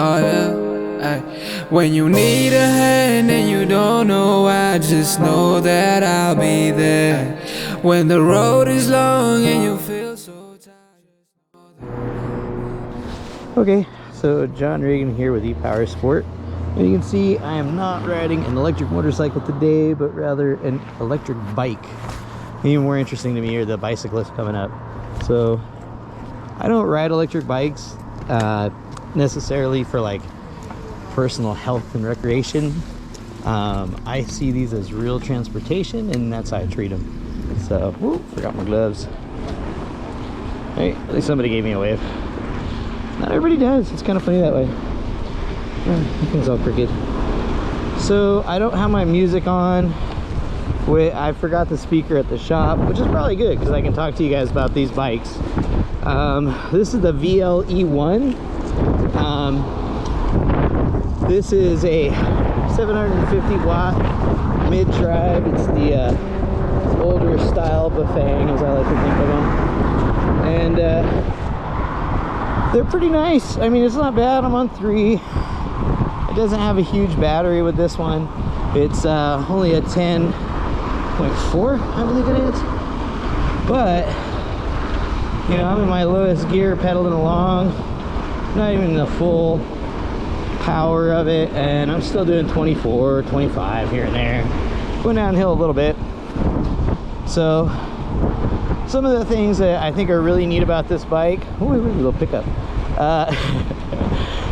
Oh yeah, ay. When you need a hand and you don't know why, just know that I'll be there. When the road is long and you feel so tired. Okay, so John Reagan here with E-Powersport. And you can see I am not riding an electric motorcycle today, but rather an electric bike. Even more interesting to me are the bicyclists coming up. So I don't ride electric bikes necessarily for like personal health and recreation. I see these as real transportation, and that's how I treat them. So, whoop, forgot my gloves. Hey, at least somebody gave me a wave. Not everybody does. It's kind of funny that way. Things all crooked. So I don't have my music on. I forgot the speaker at the shop, which is probably good because I can talk to you guys about these bikes. This is the VLE1. This is a 750 watt mid-drive. It's the older style Bafang, as I like to think of them. And they're pretty nice. I mean, it's not bad. I'm on 3. It doesn't have a huge battery with this one. It's only a 10.4, I believe it is. But you know, I'm in my lowest gear pedaling along, not even the full power of it, and I'm still doing 24, 25 here and there, going downhill a little bit. So some of the things that I think are really neat about this bike, ooh, a little pickup.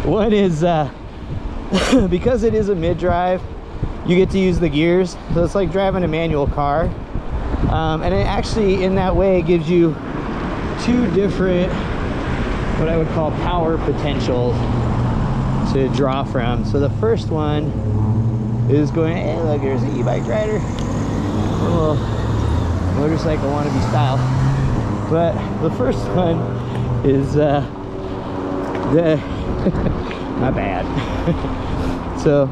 One is because it is a mid-drive, you get to use the gears, so it's like driving a manual car. And it actually, in that way, gives you 2 different, what I would call power potentials to draw from. So the first one is going, hey look, there's an e-bike rider, a little motorcycle wannabe style. But the first one is my bad. So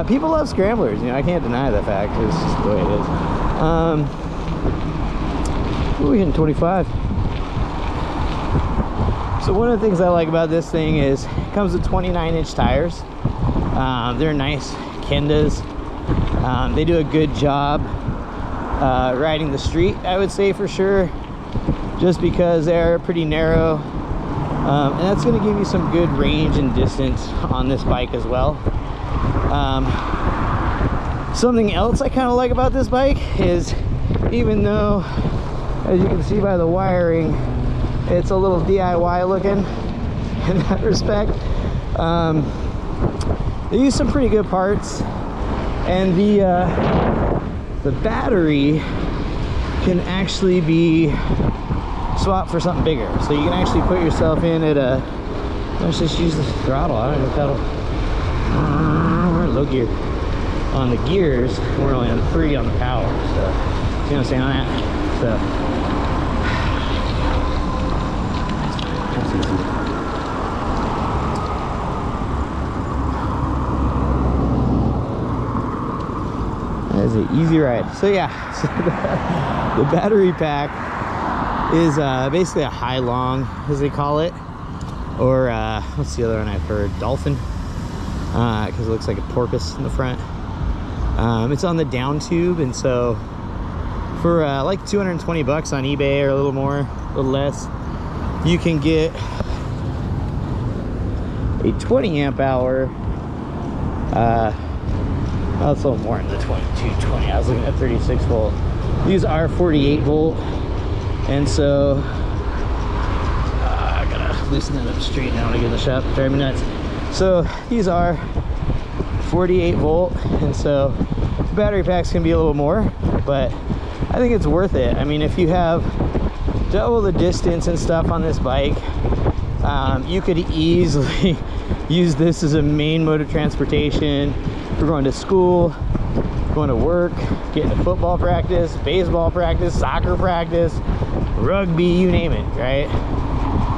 people love scramblers, you know, I can't deny the fact. It's just the way it is. We're hitting 25. So one of the things I like about this thing is it comes with 29-inch tires. They're nice Kendas. They do a good job riding the street, I would say, for sure, just because they're pretty narrow. And that's going to give you some good range and distance on this bike as well. Something else I kind of like about this bike is, even though, as you can see by the wiring, it's a little DIY looking in that respect, they use some pretty good parts, and the battery can actually be swapped for something bigger. So you can actually put yourself in at a, let's just use the throttle, I don't even pedal. We're in low gear on the gears, we're only on 3 on the power, so you know what I'm saying on that. So that's easy. That is an easy ride. So yeah, so the battery pack is basically a high long, as they call it, or what's the other one I've heard, dolphin, because it looks like a porpoise in the front. It's on the down tube, and so for like 220 bucks on eBay, or a little more, a little less, you can get a 20 amp hour, well, it's a little more than the 2220. I was looking at 36 volt. These are 48 volt, and so I gotta loosen that up straight now to get in the shop, drive me nuts. So these are 48 volt, and so the battery packs can be a little more, but I think it's worth it. I mean, if you have double the distance and stuff on this bike, you could easily use this as a main mode of transportation. If you're going to school, going to work, getting to football practice, baseball practice, soccer practice, rugby, you name it, right?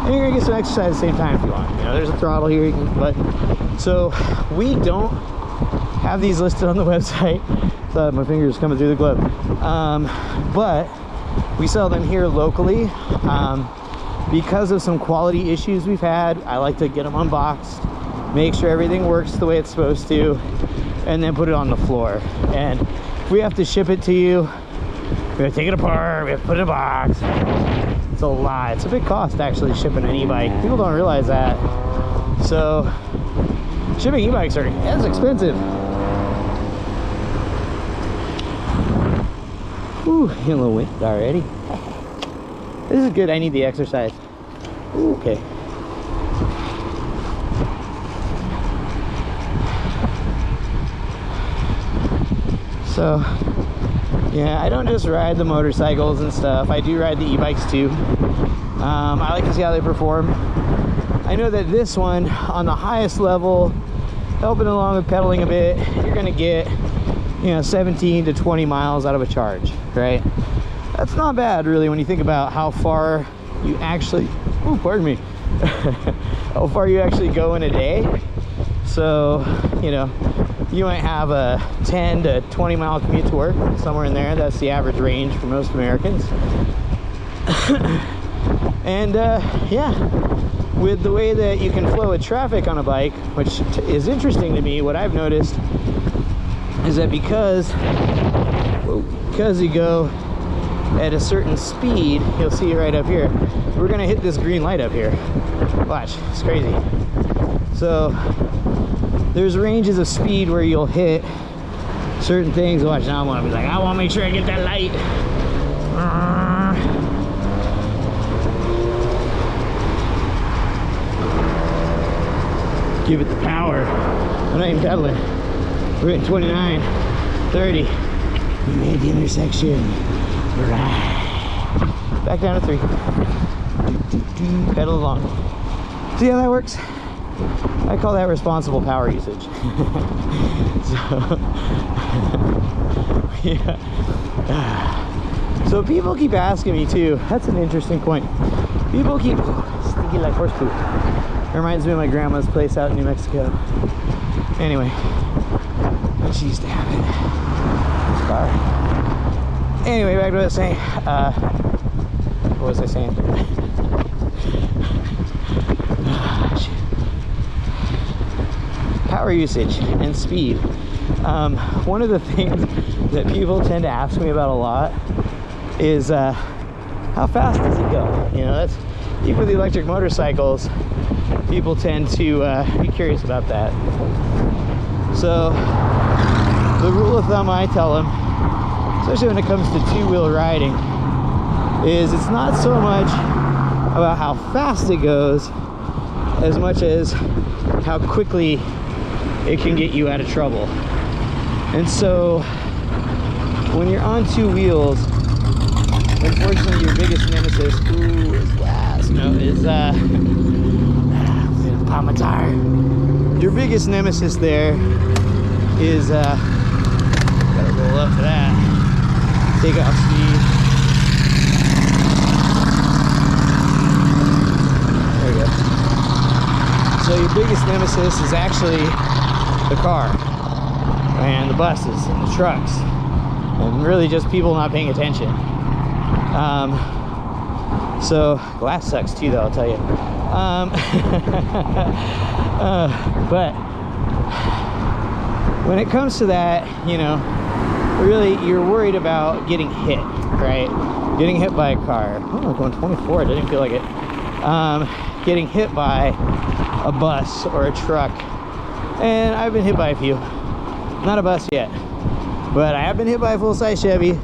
And you're gonna get some exercise at the same time if you want. You know, there's a throttle here, you can, but so we don't have these listed on the website. So my fingers coming through the glove, but we sell them here locally. Because of some quality issues we've had, I like to get them unboxed make sure everything works the way it's supposed to, and then put it on the floor. And if we have to ship it to you, we have to take it apart, we have to put it in a box. It's a lot. It's a big cost actually shipping an e-bike. People don't realize that. So shipping e-bikes are as expensive. Ooh, getting a little wind already. This is good. I need the exercise. Ooh, okay. So, yeah, I don't just ride the motorcycles and stuff. I do ride the e-bikes too. I like to see how they perform. I know that this one, on the highest level, helping along with pedaling a bit, you're gonna get, you know, 17 to 20 miles out of a charge, right? That's not bad, really, when you think about how far you actually, oh, pardon me, how far you actually go in a day. So, you know, you might have a 10 to 20 mile commute to work, somewhere in there. That's the average range for most Americans. And yeah, with the way that you can flow with traffic on a bike, which is interesting to me, what I've noticed is that because you go at a certain speed, you'll see it right up here, we're gonna hit this green light up here. Watch, it's crazy. So there's ranges of speed where you'll hit certain things. Watch, now I'm gonna be like, I wanna make sure I get that light. Give it the power. I'm not even pedaling. We're at 29, 30. We made the intersection. Right. Back down to 3. Pedal along. See how that works? I call that responsible power usage. So, yeah. So people keep asking me too. That's an interesting point. People keep stinky like horse poop. It reminds me of my grandma's place out in New Mexico. Anyway, she used to have it. This car. Anyway, back to what I was saying. What was I saying? Power usage and speed. One of the things that people tend to ask me about a lot is how fast does it go? You know, that's even with the electric motorcycles, people tend to be curious about that. So the rule of thumb I tell them, especially when it comes to two-wheel riding, is it's not so much about how fast it goes as much as how quickly it can get you out of trouble. And so when you're on two wheels, unfortunately your biggest nemesis, ooh, is last, no, is pop my tire. Your biggest nemesis there is gotta roll up for that. Take off speed. There we go. So your biggest nemesis is actually the car and the buses and the trucks and really just people not paying attention. So glass sucks too, though, I'll tell you. But when it comes to that, you know, really you're worried about getting hit, right? Getting hit by a car. Oh, I'm going 24. I didn't feel like it. Getting hit by a bus or a truck. And I've been hit by a few. Not a bus yet, but I have been hit by a full-size Chevy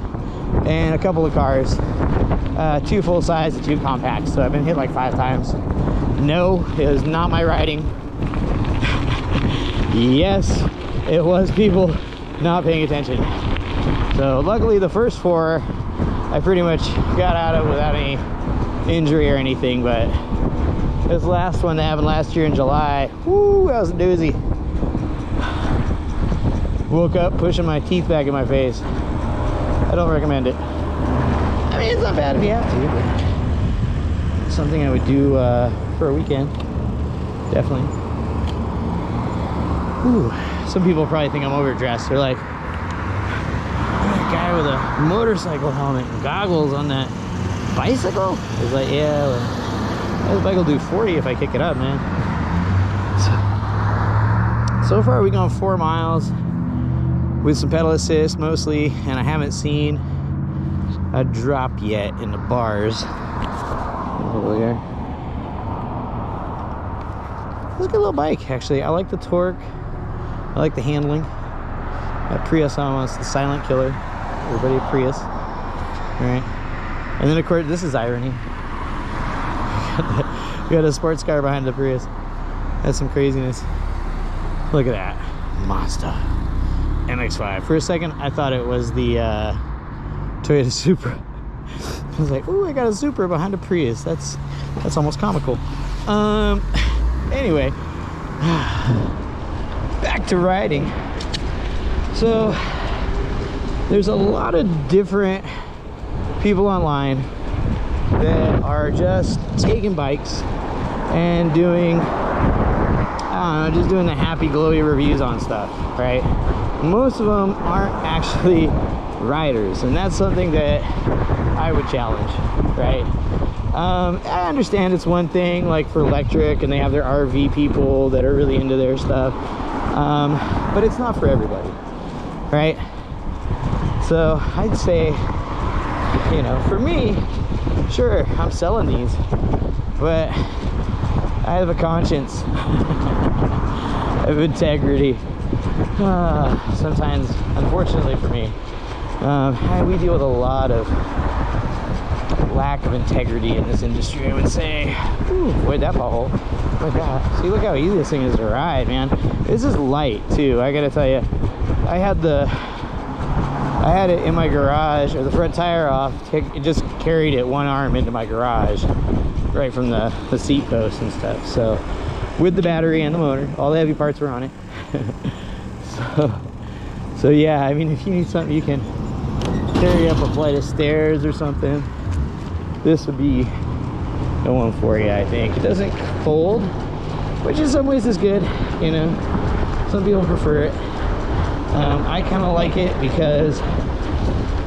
and a couple of cars. 2 full-size and 2 compacts. So I've been hit like 5 times. No, it was not my riding. Yes, it was people not paying attention. So luckily the first 4 I pretty much got out of without any injury or anything, but this last one that happened last year in July, whoo, that was a doozy. Woke up pushing my teeth back in my face. I don't recommend it. I mean, it's not bad if you have to, but it's something I would do for a weekend. Definitely. Ooh, some people probably think I'm overdressed. They're like, that guy with a motorcycle helmet and goggles on that bicycle? It's like, yeah, well, this bike will do 40 if I kick it up, man. So, So far we've gone 4 miles with some pedal assist mostly, and I haven't seen a drop yet in the bars. Over here. It's a good little bike, actually. I like the torque. I like the handling. That Prius almost, the silent killer. Everybody a Prius. Alright. And then of course, this is irony. We got a sports car behind the Prius. That's some craziness. Look at that. Monster. MX-5. For a second, I thought it was the Toyota Supra. I was like, ooh, I got a Supra behind a Prius. That's almost comical. Anyway. Back to riding. So, there's a lot of different people online that are just taking bikes and doing, I don't know, just doing the happy glowy reviews on stuff, right? Most of them aren't actually riders, and that's something that I would challenge, right? I understand it's one thing like for electric, and they have their RV people that are really into their stuff, but it's not for everybody, right? So I'd say, you know, for me, sure, I'm selling these, but I have a conscience of integrity. Sometimes, unfortunately for me, we deal with a lot of lack of integrity in this industry, I would say. Ooh, avoid that butthole. Look at that. See, look how easy this thing is to ride, man. This is light, too. I gotta tell you, I had it in my garage, or the front tire off. It just carried it one arm into my garage, right from the seat post and stuff. So, with the battery and the motor, all the heavy parts were on it. So yeah, I mean, if you need something you can carry up a flight of stairs or something, this would be the one for you, I think. It doesn't fold, which in some ways is good, you know. Some people prefer it. I kind of like it because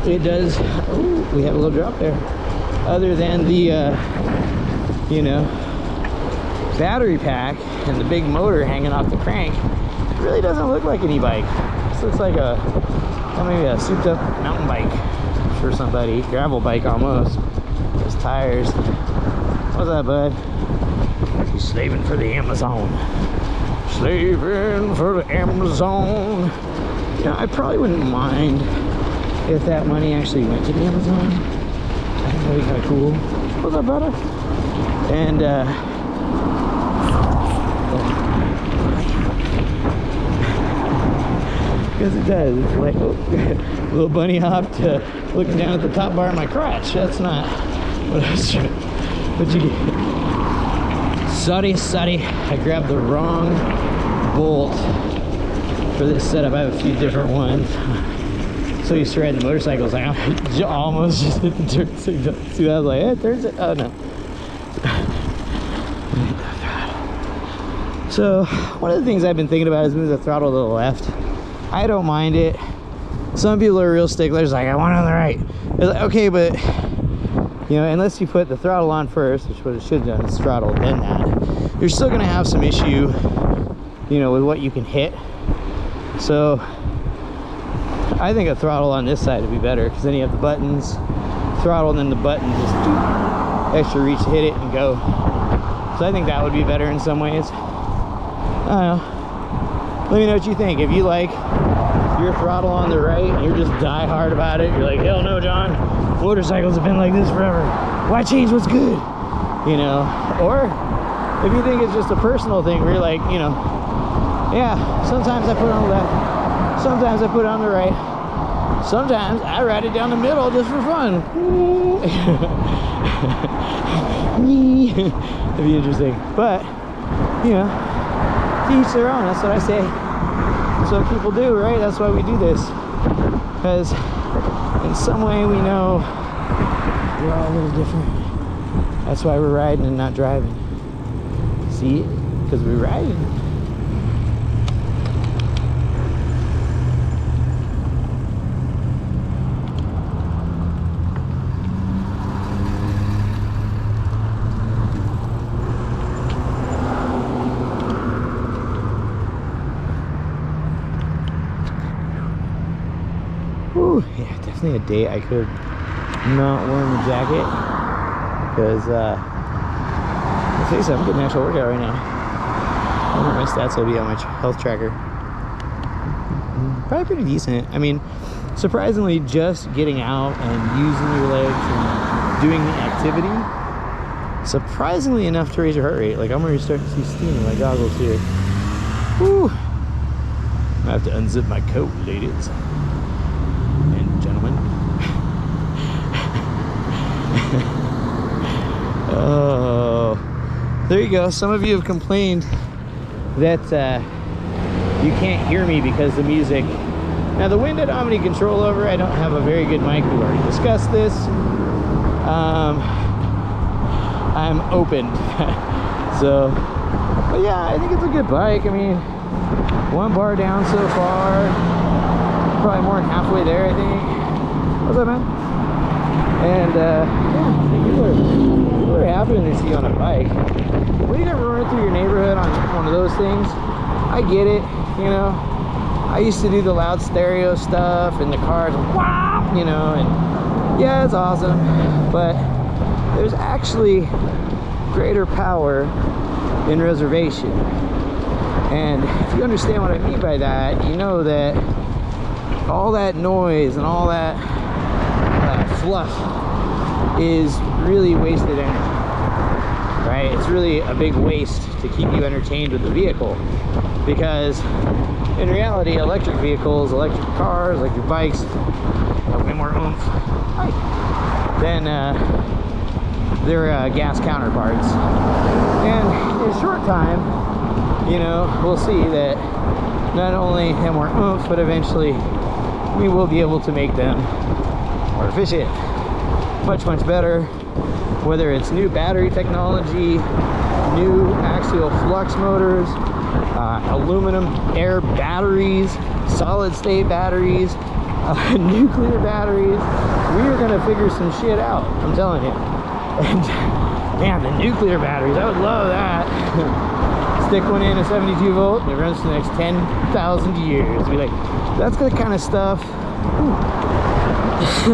it does, ooh, we have a little drop there. Other than the, you know, battery pack and the big motor hanging off the crank, it really doesn't look like an e-bike. This looks like maybe a souped up mountain bike for somebody, gravel bike almost. Those tires. What's that, bud? He's slaving for the Amazon. Slaving for the Amazon. You know, I probably wouldn't mind if that money actually went to the Amazon. I think that'd be kind of cool. What's up, brother? And, because it does. It's like a little bunny hop to looking down at the top bar of my crotch. That's not what I was trying. What'd you get? Sorry. I grabbed the wrong bolt for this setup. I have a few different ones. So used to riding motorcycles, I almost just hit the turn signal. See, I was like, it turns it. Oh no. So one of the things I've been thinking about is move the throttle to the left. I don't mind it. Some people are real sticklers, like I want it on the right. It's like, okay, but you know, unless you put the throttle on first, which is what it should have done, is throttle then that, you're still gonna have some issue, you know, with what you can hit. So I think a throttle on this side would be better, because then you have the buttons, throttle, and then the button just do extra reach to hit it and go. So I think that would be better in some ways. I don't know. Let me know what you think. If you like your throttle on the right, you're just die hard about it. You're like, hell no, John. Motorcycles have been like this forever. Why change what's good? You know? Or if you think it's just a personal thing where you're like, you know, yeah, sometimes I put it on the left, sometimes I put it on the right, sometimes I ride it down the middle just for fun. That'd be interesting. But, you know, to each their own. That's what I say. That's what people do, right? That's why we do this. Because in some way we know we're all a little different. That's why we're riding and not driving. See? Because we're riding. Whew, yeah, definitely a day I could not wearing the jacket because let's face it, I'm getting an actual workout right now. I wonder if my stats will be on my health tracker. Probably pretty decent. I mean, surprisingly, just getting out and using your legs and doing the activity, surprisingly enough to raise your heart rate. Like, I'm already starting to see steam in my goggles here. Whew. I have to unzip my coat, ladies and gentlemen. Oh, there you go. Some of you have complained that you can't hear me because the music. Now, the wind I don't have any control over. I don't have a very good mic. We've already discussed this. I'm open. So, but yeah, I think it's a good bike. I mean, 1 bar down so far. Probably more than halfway there, I think. What's up, man? And yeah, people are happy when they see you on a bike. When you never run through your neighborhood on one of those things, I get it, you know. I used to do the loud stereo stuff and the cars, wow, you know, and yeah, it's awesome. But there's actually greater power in reservation. And if you understand what I mean by that, you know that all that noise and all that fluff is really wasted energy, right? It's really a big waste to keep you entertained with the vehicle, because in reality, electric vehicles, electric cars, electric bikes have way more oomph than their gas counterparts. And in a short time, you know, we'll see that not only have more oomph, but eventually we will be able to make them more efficient, much better, whether it's new battery technology, new axial flux motors, aluminum air batteries, solid state batteries, nuclear batteries. We are going to figure some shit out, I'm telling you. And man, the nuclear batteries, I would love that. Stick one in a 72 volt and it runs for the next 10,000 years. Be like, that's the kind of stuff.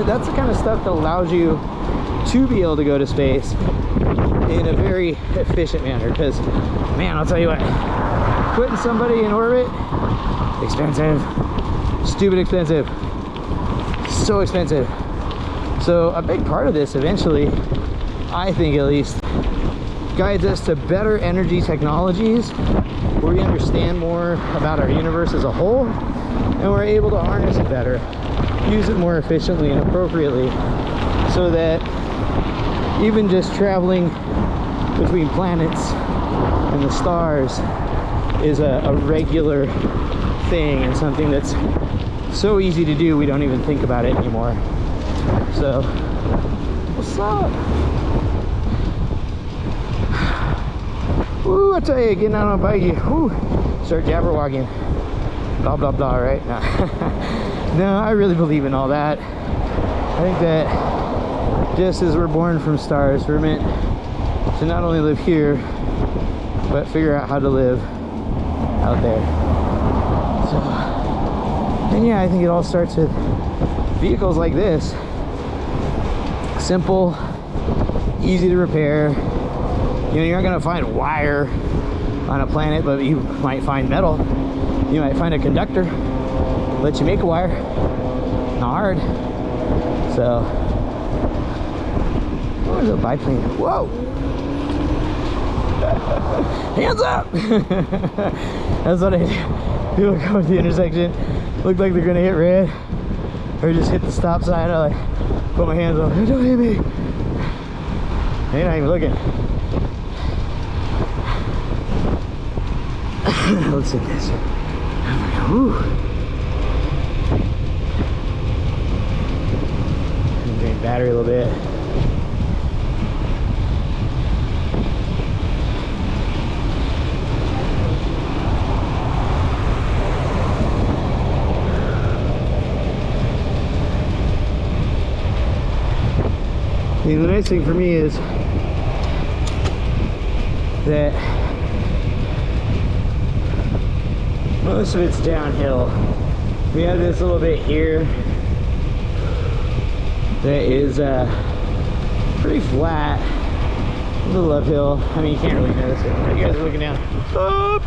That's the kind of stuff that allows you to be able to go to space in a very efficient manner. Because, man, I'll tell you what, putting somebody in orbit, expensive, stupid expensive, so expensive. So a big part of this eventually, I think at least, guides us to better energy technologies where we understand more about our universe as a whole, and we're able to harness it better, use it more efficiently and appropriately, so that even just traveling between planets and the stars is a regular thing, and something that's so easy to do we don't even think about it anymore. So, what's up? Ooh, I tell you, getting out on a bike, ooh, start jabberwalking, blah blah blah, right? No. No, I really believe in all that. I think that just as we're born from stars, we're meant to not only live here, but figure out how to live out there. So, and yeah, I think it all starts with vehicles like this. Simple, easy to repair. You know, you're not gonna find wire on a planet, but you might find metal. You might find a conductor, let you make a wire. Not hard. So, oh, there's a biplane. Whoa! Hands up! That's what I do. People go to the intersection, look like they're gonna hit red, or just hit the stop sign. I like put my hands up. Don't hit me. They're not even looking. Let's hit this. Whew. Drain battery a little bit. I mean, the nice thing for me is that most of it's downhill. We have this little bit here that is pretty flat, a little uphill. I mean, you can't really notice it, but you guys are looking down. Oh!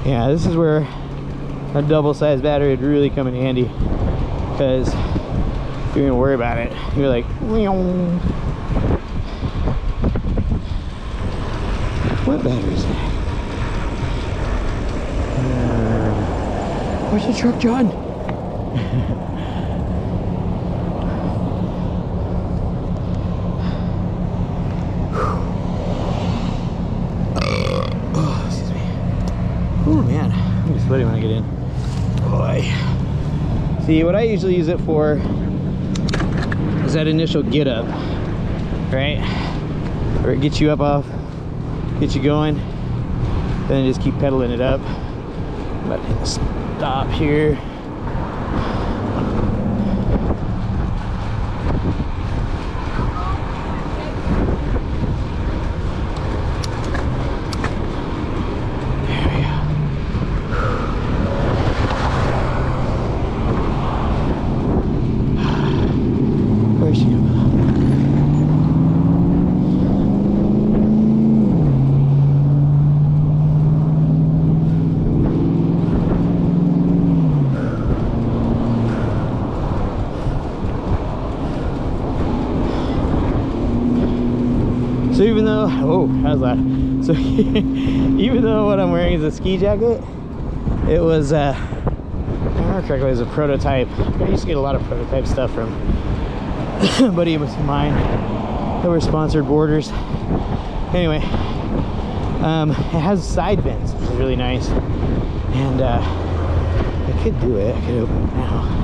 Yeah, this is where a double-sized battery would really come in handy, because if you're gonna worry about it, you're like, what battery is that? Where's the truck, John? Oh, excuse me. Oh man, I'm gonna be sweaty when I get in. Boy. See, what I usually use it for is that initial get up, right? Where it gets you up off, gets you going, then just keep pedaling it up. I'm about to hit the stop here. So even though, oh, how's that? So even though what I'm wearing is a ski jacket, it was, if I remember correctly, it was a prototype. I used to get a lot of prototype stuff from a buddy of mine that were sponsored boarders. Anyway, it has side vents, which is really nice. And I could do it, I could open it now.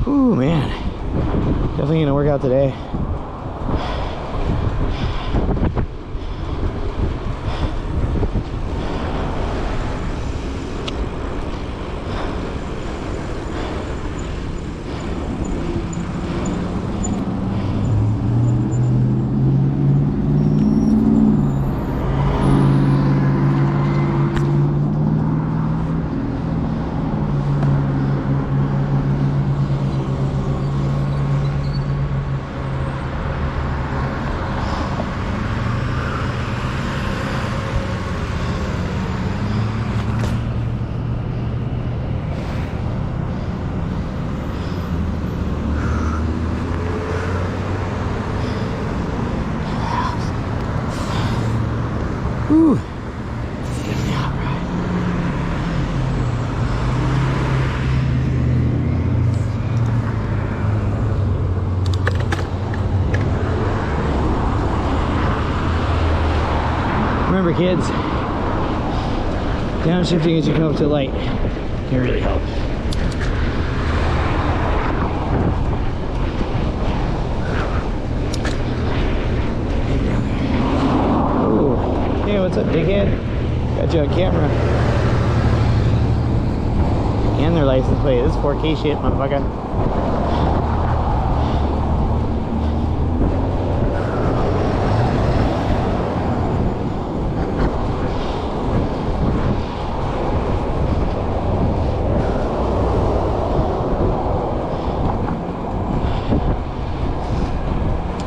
Ooh, man, definitely gonna work out today. Whew. It's definitely hot ride. Remember, kids, downshifting as you come up to light can really help. Hey, what's up, dickhead? Got you on camera. And their license plate. This is 4K shit, motherfucker.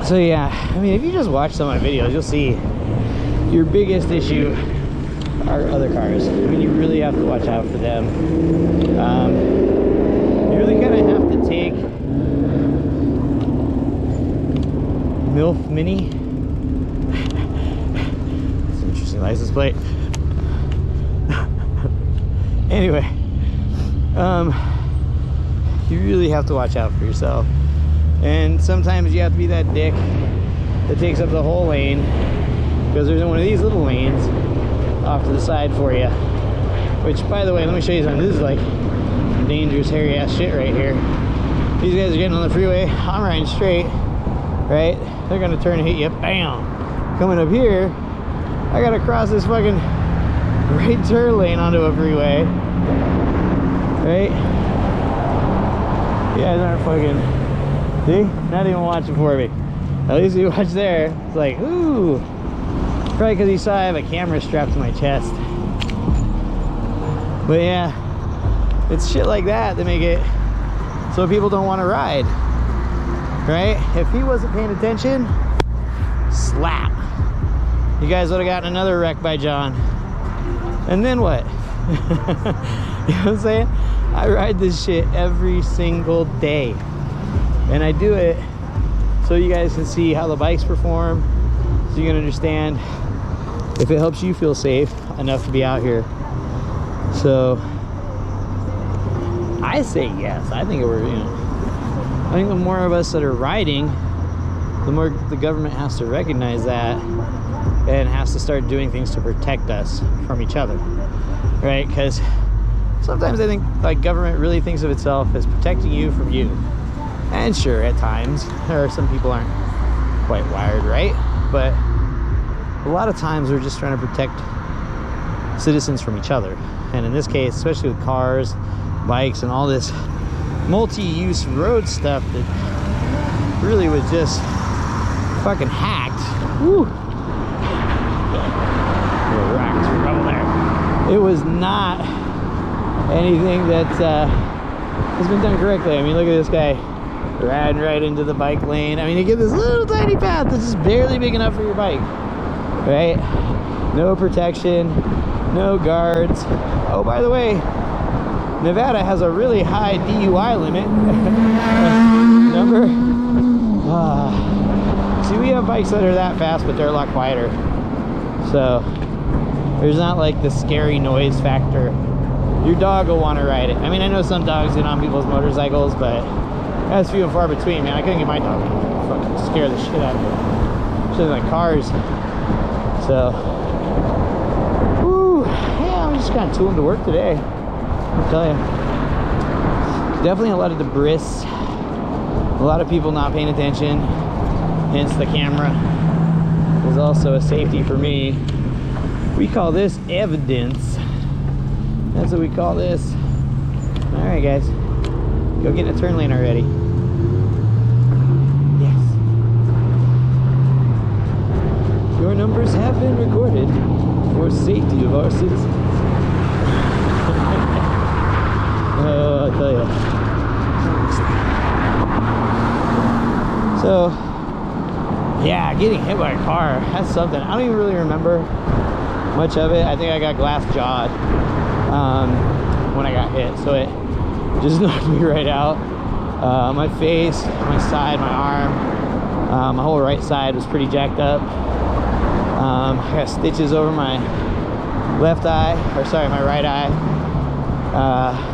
So yeah, I mean, if you just watch some of my videos, you'll see your biggest issue are other cars. I mean, you really have to watch out for them. You really kind of have to take MILF Mini. It's an interesting license plate. Anyway, you really have to watch out for yourself. And sometimes you have to be that dick that takes up the whole lane, because there's one of these little lanes off to the side for you. Which, by the way, let me show you something. This is like dangerous, hairy ass shit right here. These guys are getting on the freeway. I'm riding straight, right? They're gonna turn and hit you, bam! Coming up here, I gotta cross this fucking right turn lane onto a freeway, right? You guys aren't fucking, see? Not even watching for me. At least you watch there. It's like, ooh. Probably because you saw I have a camera strapped to my chest. But yeah, it's shit like that that make it so people don't want to ride, right? If he wasn't paying attention, slap. You guys would have gotten another wreck by John. And then what? You know what I'm saying? I ride this shit every single day. And I do it so you guys can see how the bikes perform, so you can understand if it helps you feel safe enough to be out here. So I say yes. I think we're, you know, I think the more of us that are riding, the more the government has to recognize that and has to start doing things to protect us from each other, right? Because sometimes I think like government really thinks of itself as protecting you from you. And sure, at times there are some people aren't quite wired right, but a lot of times we're just trying to protect citizens from each other. And in this case, especially with cars, bikes, and all this multi-use road stuff that really was just fucking hacked. Woo! Rocks, rubble there. It was not anything that has been done correctly. I mean, look at this guy riding right into the bike lane. I mean, you get this little tiny path that's just barely big enough for your bike, right? No protection, no guards. Oh, by the way, Nevada has a really high DUI limit. Number. See, we have bikes that are that fast, but they're a lot quieter. So there's not like the scary noise factor. Your dog will want to ride it. I mean, I know some dogs get on people's motorcycles, but that's few and far between, man. I couldn't get my dog to fucking scare the shit out of me. Shit like cars. So, whew, yeah, I'm just kind of tooling to work today. I'll tell you. Definitely a lot of debris. A lot of people not paying attention. Hence the camera is also a safety for me. We call this evidence. That's what we call this. All right, guys. Go get in a turn lane already. Yes. Your numbers have been recorded for safety of our citizens. Oh, I'll tell you. So, yeah, getting hit by a car, that's something. I don't even really remember much of it. I think I got glass jawed when I got hit, so it just knocked me right out. My face, my side, my arm, my whole right side was pretty jacked up. I got stitches over my left eye, or sorry, my right eye.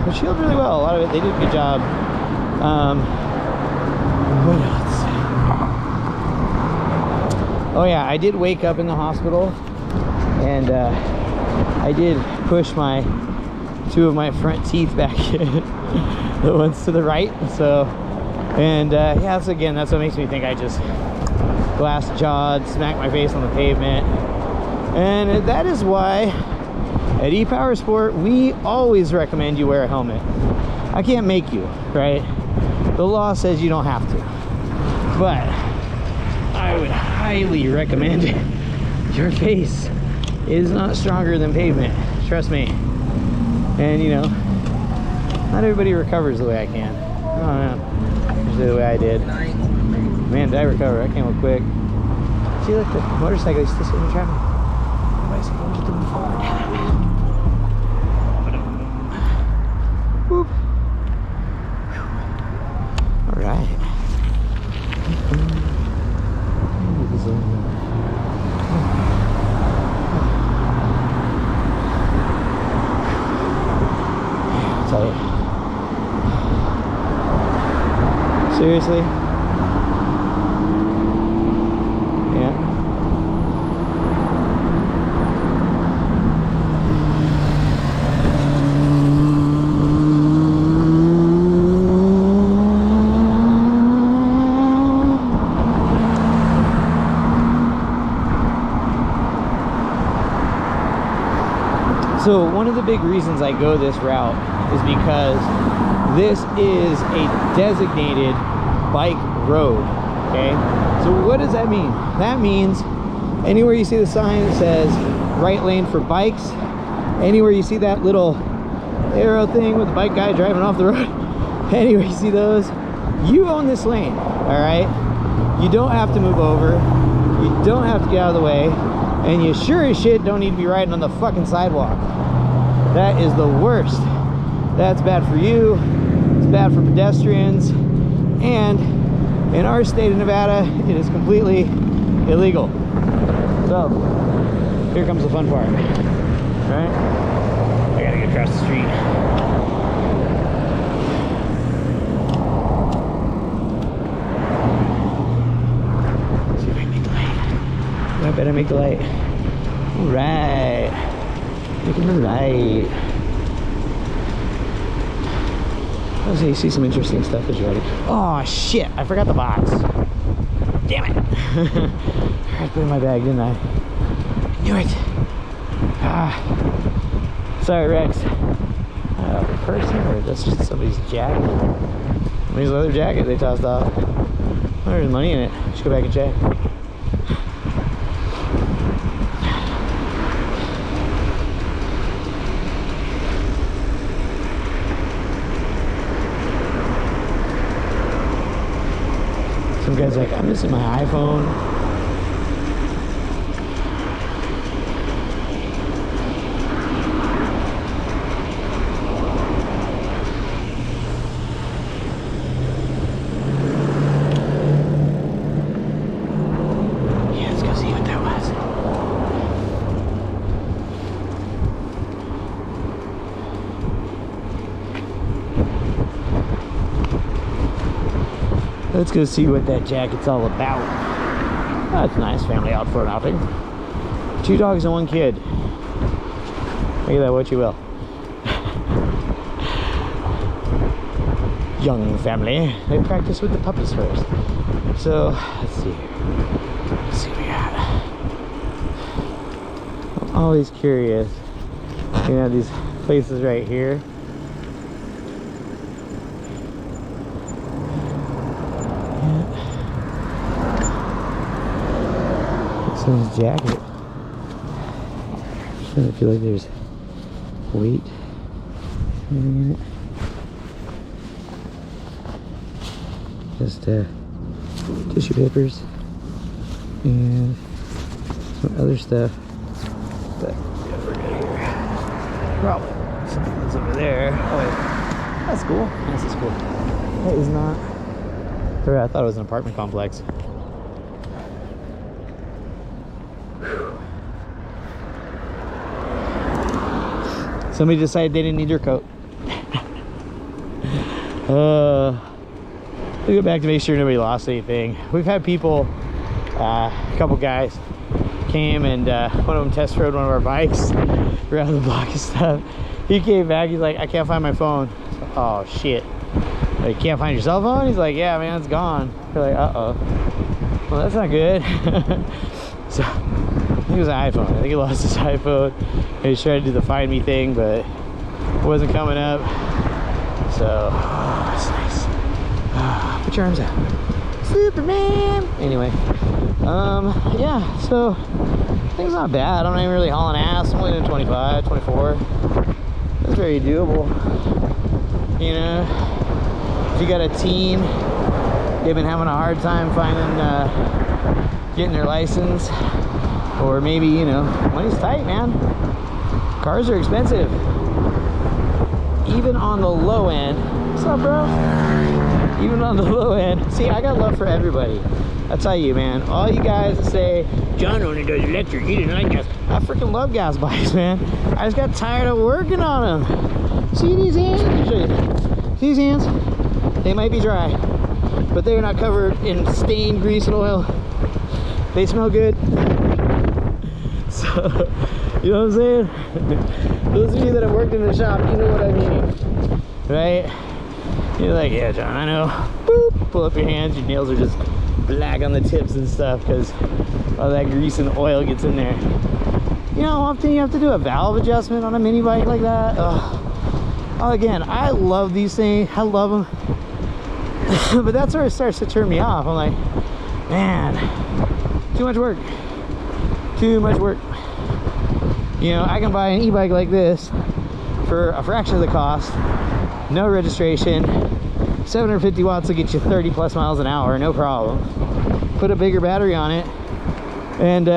Which healed really well. A lot of it, they did a good job. What else? Oh yeah, I did wake up in the hospital, and I did push two of my front teeth back in, the ones to the right. So, and yeah, that's what makes me think I just glass jawed, smacked my face on the pavement. And that is why at E-Powersport we always recommend you wear a helmet. I can't make you, right? The law says you don't have to, but I would highly recommend it. Your face is not stronger than pavement, trust me. And you know, not everybody recovers the way I can. I don't know, usually the way I did. Man, did I recover? I came up quick. See, look, the motorcycle is still sitting in traffic. The bicycle is moving forward. Whoop. All right. I'll tell you. Seriously? Yeah. So one of the big reasons I go this route is because this is a designated bike road, okay? So what does that mean? That means anywhere you see the sign that says right lane for bikes, anywhere you see that little arrow thing with the bike guy driving off the road, anywhere you see those, you own this lane, all right? You don't have to move over, you don't have to get out of the way, and you sure as shit don't need to be riding on the fucking sidewalk. That is the worst. That's bad for you, it's bad for pedestrians, and in our state of Nevada, it is completely illegal. So, here comes the fun part, all right? I gotta get across the street. See if I can make the light. I better make the light. All right, making the light. Let's see, you see some interesting stuff as you're ready. Oh shit, I forgot the box. Damn it. I put it in my bag, didn't I? I knew it. Ah. Sorry, Rex. Person, or that's just somebody's jacket? Somebody's leather jacket they tossed off. Oh, there's money in it. Just go back and check. Some guy's like, I'm missing my iPhone. Let's go see what that jacket's all about. That's nice, family out for an outing. 2 dogs and 1 kid. Look at that, what you will. Young family. They practice with the puppies first. So, let's see here. Let's see what we got. I'm always curious. You know, these places right here. Someone's jacket. I feel like there's weight in it. Just tissue papers and some other stuff. But probably something that's over there. Oh wait, that's cool. This is cool. That is not. I thought it was an apartment complex. Somebody decided they didn't need their coat. We go back to make sure nobody lost anything. We've had people, a couple guys came and one of them test rode one of our bikes around the block and stuff. He came back, he's like, I can't find my phone. Oh shit. Like, can't find your cell phone? He's like, yeah man, it's gone. We're like, uh-oh. Well, that's not good. So, I think it was an iPhone. I think he lost his iPhone. He was trying to do the find me thing, but it wasn't coming up. So, oh, that's nice. Put your arms out. Superman! Anyway, yeah, so, I think it's not bad. I'm not even really hauling ass. I'm only doing 25, 24. That's very doable. You know, if you got a teen, they've been having a hard time finding, getting their license, or maybe, you know, money's tight, man. Cars are expensive, even on the low end. What's up, bro? Even on the low end. See, I got love for everybody. I tell you, man, all you guys that say John only does electric, he doesn't like gas. I freaking love gas bikes, man. I just got tired of working on them. See these hands? Let me show you. See these hands? They might be dry, but they're not covered in stained grease and oil. They smell good. So, you know what I'm saying? Those of you that have worked in the shop, you know what I mean, right? You're like, yeah, John, I know. Boop, pull up your hands, your nails are just black on the tips and stuff because all that grease and oil gets in there. You know how often you have to do a valve adjustment on a mini bike like that? Ugh. Again, I love these things. I love them. But that's where it starts to turn me off. I'm like, man, too much work. Too much work. You know, I can buy an e-bike like this for a fraction of the cost, no registration, 750 watts will get you 30 plus miles an hour, no problem. Put a bigger battery on it and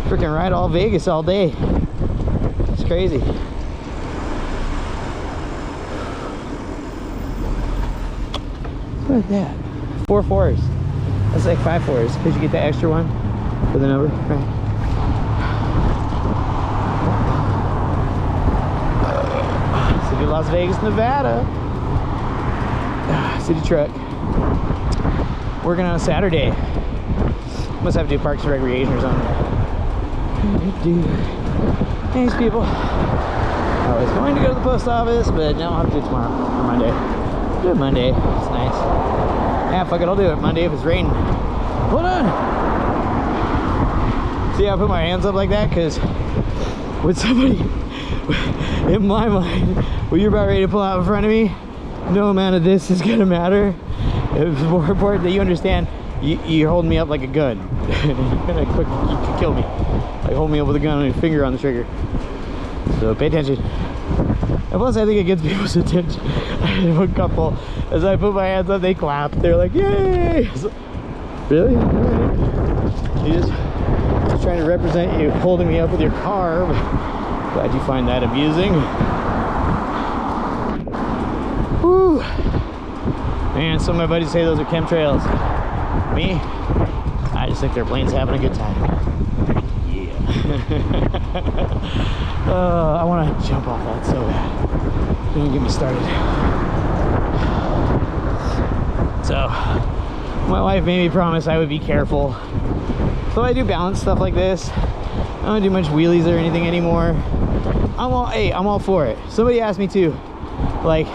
freaking ride all Vegas all day. It's crazy. What is that? 4 4s. That's like 5 4s because you get the extra one for the number, right? City of Las Vegas, Nevada. City truck. Working on a Saturday. Must have to do Parks and Recreation or something. Thanks, people. I was going to go to the post office, but now I'll have to do it tomorrow or Monday. Do it Monday. It's nice. Yeah, fuck it. I'll do it Monday if it's raining. Hold on. See how I put my hands up like that? Because with somebody, in my mind, when you're about ready to pull out in front of me, no amount of this is going to matter. It's more important that you understand you're holding me up like a gun. You're gonna quick, you could kill me. Like hold me up with a gun and your finger on the trigger. So pay attention. And plus I think it gets people's attention. I had one couple, as I put my hands up, they clapped. They're like, yay! So, really? You just trying to represent you holding me up with your car. Glad you find that amusing. Woo! Man, some of my buddies say those are chemtrails. Me, I just think their plane's having a good time. Yeah. I want to jump off that so bad. Don't even get me started. So, my wife made me promise I would be careful. So I do balance stuff like this. I don't do much wheelies or anything anymore. I'm all for it. Somebody asked me too, like,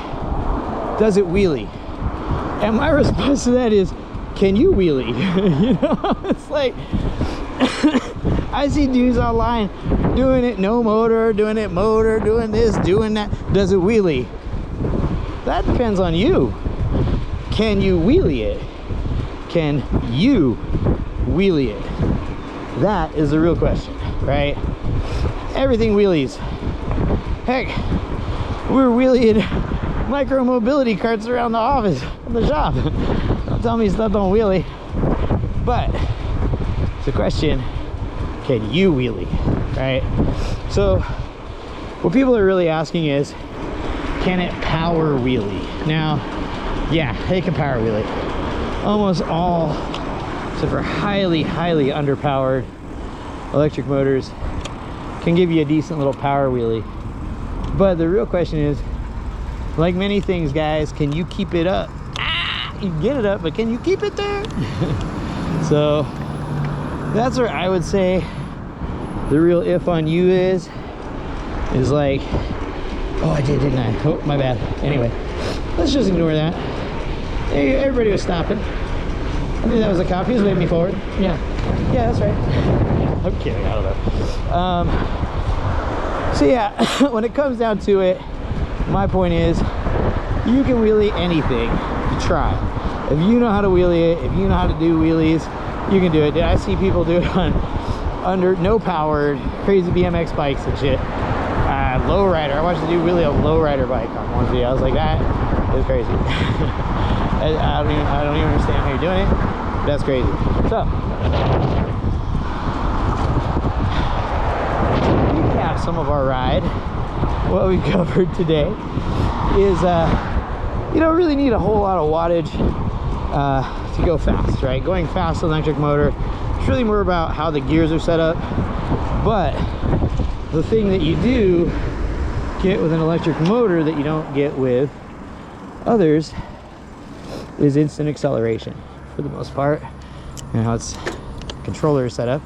does it wheelie? And my response to that is, can you wheelie? You know, it's like, I see dudes online doing it no motor, doing it motor, doing this, doing that. Does it wheelie? That depends on you. Can you wheelie it? Can you wheelie it? That is the real question, right? Everything wheelies. Heck, we're wheeling micro mobility carts around the office, the shop. Don't tell me stuff don't wheelie. But it's a question, can you wheelie, right? So what people are really asking is, can it power wheelie? Now, yeah, it can power wheelie. Almost all, except for highly underpowered electric motors, can give you a decent little power wheelie. But the real question is, like many things, guys, can you keep it up? You can get it up, but can you keep it there? So that's where I would say the real if on you is like, oh, I did, didn't I? Oh, my bad. Anyway, let's just ignore that. Hey, everybody was stopping. I knew that was a cop. He was waving me forward. Yeah, that's right. I'm kidding, I don't know. So yeah, when it comes down to it, my point is, you can wheelie anything if you try. If you know how to wheelie it, if you know how to do wheelies, you can do it. I see people do it on under no powered crazy BMX bikes and shit. Lowrider. I watched the dude wheelie a lowrider bike on one video. I was like, that is crazy. I don't even understand how you're doing it. That's crazy. So, to recap some of our ride, what we covered today is you don't really need a whole lot of wattage to go fast, right? Going fast with electric motor, it's really more about how the gears are set up. But the thing that you do get with an electric motor that you don't get with others is instant acceleration for the most part, and how its controller is set up.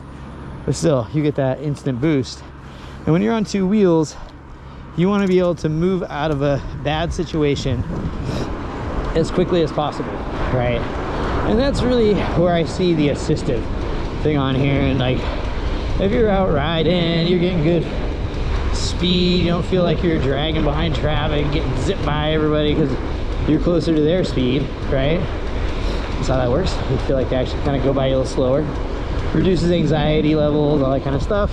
But still, you get that instant boost. And when you're on two wheels, you want to be able to move out of a bad situation as quickly as possible, right? And that's really where I see the assistive thing on here. And like, if you're out riding, you're getting good speed. You don't feel like you're dragging behind traffic, getting zipped by everybody because you're closer to their speed, right? That's how that works. You feel like they actually kind of go by you a little slower. Reduces anxiety levels, all that kind of stuff.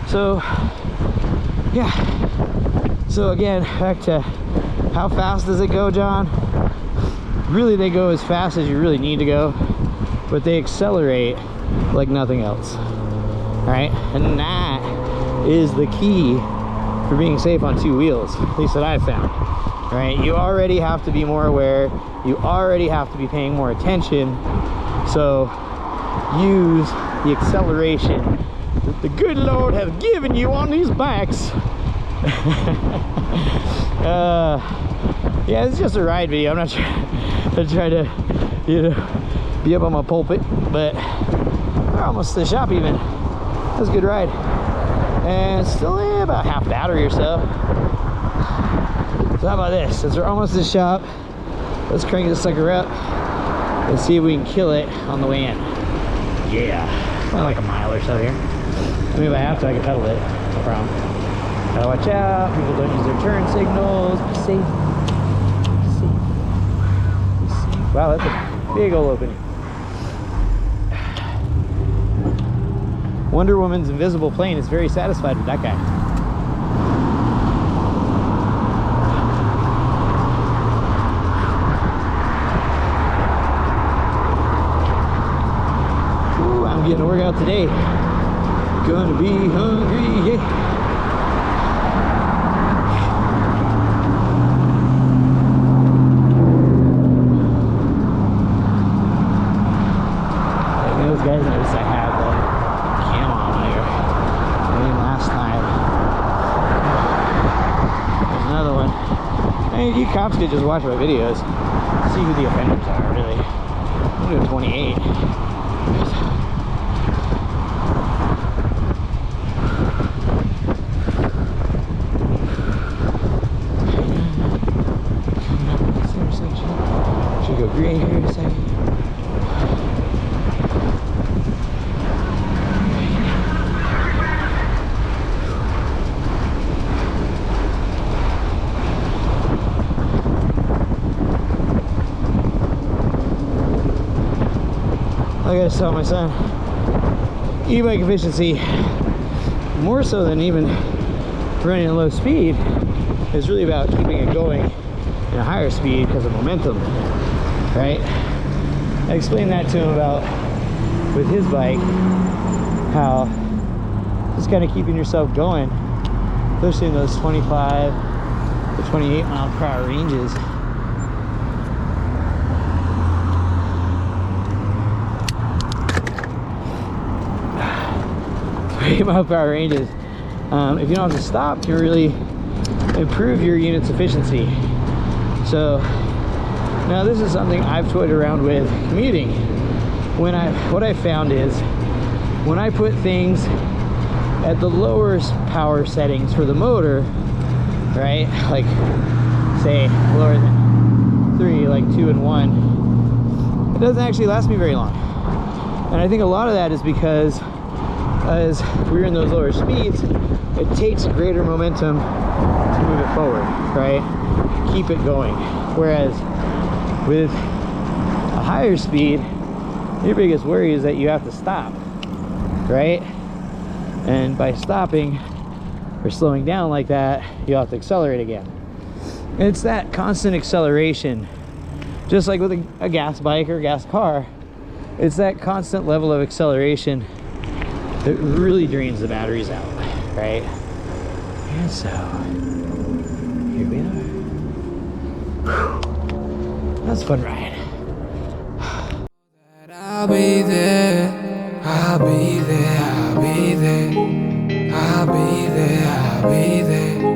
So, yeah. So again, back to how fast does it go, John? Really, they go as fast as you really need to go, but they accelerate like nothing else. All right, and that is the key for being safe on two wheels, at least that I've found. All right, you already have to be more aware. You already have to be paying more attention. So use the acceleration that the good Lord has given you on these bikes. Yeah, it's just a ride video. I'm not trying to, you know, be up on my pulpit, but we're almost to the shop even. That was a good ride. And still about half battery or so. So how about this? Since we're almost to the shop, let's crank this sucker up and see if we can kill it on the way in. Yeah, probably like a mile or so here. I mean, if I have to, I can pedal it. No problem. Gotta watch out. People don't use their turn signals. Be safe. Be safe. Be safe. Wow, that's a big old opening. Wonder Woman's invisible plane is very satisfied with that guy. Ooh, I'm getting a workout today. Gonna be hungry, yeah. Those guys notice I have the cam on here. I mean, last time. There's another one. I mean, you cops could just watch my videos, see who the offenders are, really. I'm doing 28. Should go green here in a second. I gotta tell my son, e-bike efficiency, more so than even running at low speed, is really about keeping it going at a higher speed because of momentum, right? I explained that to him about with his bike, how just kind of keeping yourself going, especially in those 25 to 28 mile per hour ranges. 8 mile per hour ranges, if you don't have to stop, can really improve your unit's efficiency. So now this is something I've toyed around with commuting. What I found is when I put things at the lower power settings for the motor, right, like say lower than 3, like 2 and 1, it doesn't actually last me very long. And I think a lot of that is because as we're in those lower speeds, it takes greater momentum to move it forward, right? Keep it going. Whereas with a higher speed, your biggest worry is that you have to stop, right? And by stopping or slowing down like that, you have to accelerate again. And it's that constant acceleration, just like with a gas bike or a gas car, it's that constant level of acceleration that really drains the batteries out, right? And so here we are. That's a fun ride. I'll be there, I'll be there, I'll be there, I'll be there, I'll be there.